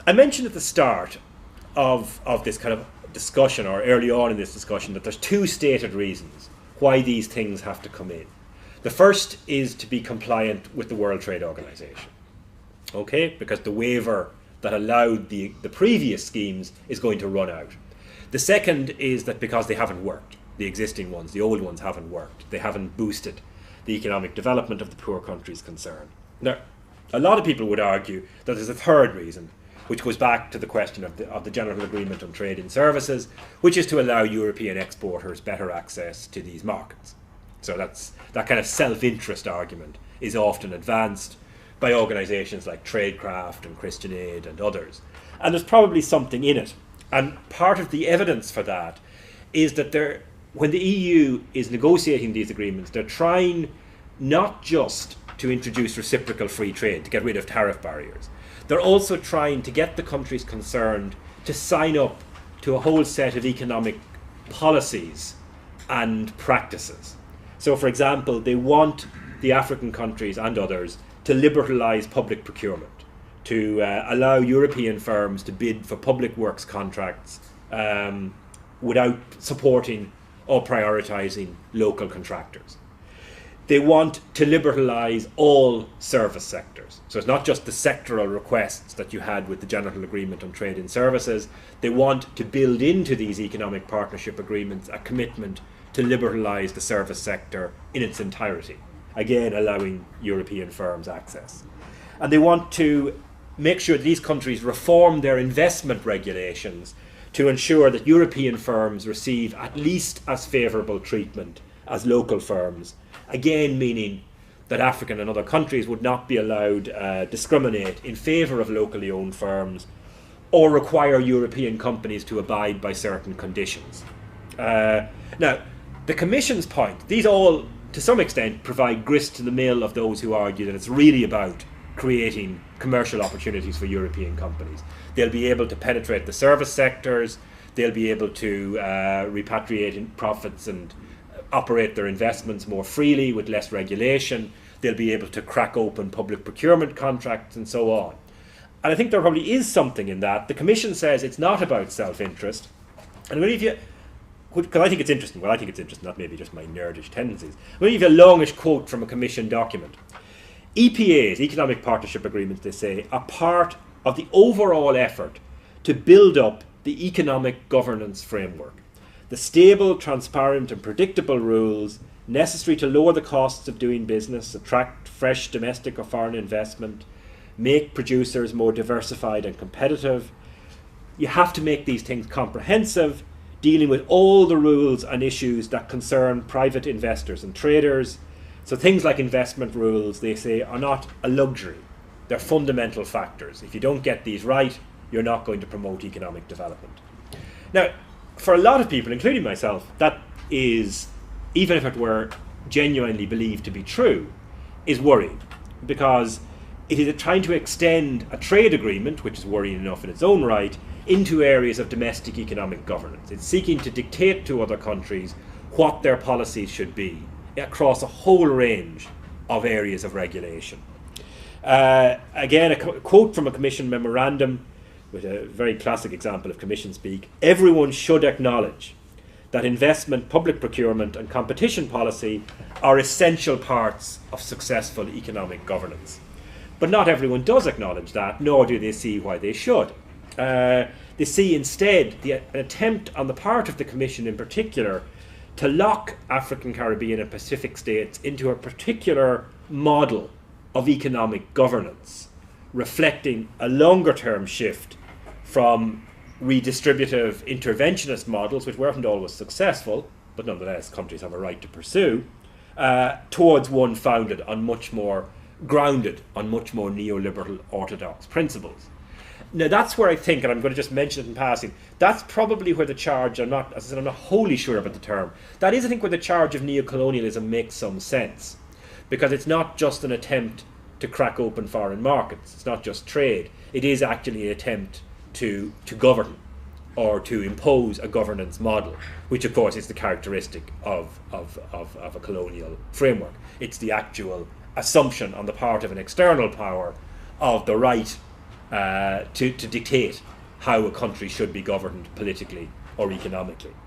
I mentioned at the start of this kind of discussion, or early on in this discussion, that there's two stated reasons why these things have to come in. The first is to be compliant with the World Trade Organization, okay, because the waiver that allowed the previous schemes is going to run out. The second is that because they haven't worked, the existing ones, the old ones haven't worked, they haven't boosted the economic development of the poor countries concerned. Now, a lot of people would argue that there's a third reason, which goes back to the question of the General Agreement on Trade in Services, which is to allow European exporters better access to these markets. So that kind of self-interest argument is often advanced by organisations like Tradecraft and Christian Aid and others. And there's probably something in it. And part of the evidence for that is that when the EU is negotiating these agreements, they're trying not just to introduce reciprocal free trade, to get rid of tariff barriers. They're also trying to get the countries concerned to sign up to a whole set of economic policies and practices. So, for example, they want the African countries and others to liberalise public procurement, to allow European firms to bid for public works contracts without supporting or prioritising local contractors. They want to liberalise all service sectors. So it's not just the sectoral requests that you had with the General Agreement on Trade in Services. They want to build into these economic partnership agreements a commitment to liberalise the service sector in its entirety, again allowing European firms access. And they want to make sure that these countries reform their investment regulations to ensure that European firms receive at least as favourable treatment as local firms, again meaning that African and other countries would not be allowed discriminate in favour of locally owned firms or require European companies to abide by certain conditions. Now, the Commission's point, these all, to some extent, provide grist to the mill of those who argue that it's really about creating commercial opportunities for European companies. They'll be able to penetrate the service sectors, they'll be able to repatriate profits and operate their investments more freely with less regulation, they'll be able to crack open public procurement contracts and so on. And I think there probably is something in that. The Commission says it's not about self-interest. And I'm going to give you, because I think it's interesting, well I think it's interesting, not maybe just my nerdish tendencies, I'm going to give you a longish quote from a Commission document. EPAs, Economic Partnership Agreements, they say, are part of the overall effort to build up the economic governance framework. The stable, transparent and predictable rules necessary to lower the costs of doing business, attract fresh domestic or foreign investment, make producers more diversified and competitive. You have to make these things comprehensive, dealing with all the rules and issues that concern private investors and traders. So things like investment rules, they say, are not a luxury. They're fundamental factors. If you don't get these right, you're not going to promote economic development. Now, for a lot of people, including myself, that is, even if it were genuinely believed to be true, is worrying, because it is trying to extend a trade agreement, which is worrying enough in its own right, into areas of domestic economic governance. It's seeking to dictate to other countries what their policies should be across a whole range of areas of regulation. Again, a quote from a Commission memorandum with a very classic example of Commission speak: everyone should acknowledge that investment, public procurement and competition policy are essential parts of successful economic governance. But not everyone does acknowledge that, nor do they see why they should. They see instead an attempt on the part of the Commission in particular to lock African, Caribbean and Pacific states into a particular model of economic governance, reflecting a longer term shift from redistributive interventionist models, which weren't always successful, but nonetheless countries have a right to pursue, towards one founded on much more grounded on much more neoliberal orthodox principles. Now that's where I think, and I'm going to just mention it in passing, that's probably where the charge, I'm not wholly sure about the term, that is I think where the charge of neocolonialism makes some sense, because it's not just an attempt to crack open foreign markets, it's not just trade, it is actually an attempt to govern or to impose a governance model, which of course is the characteristic of a colonial framework. It's the actual assumption on the part of an external power of the right to dictate how a country should be governed politically or economically.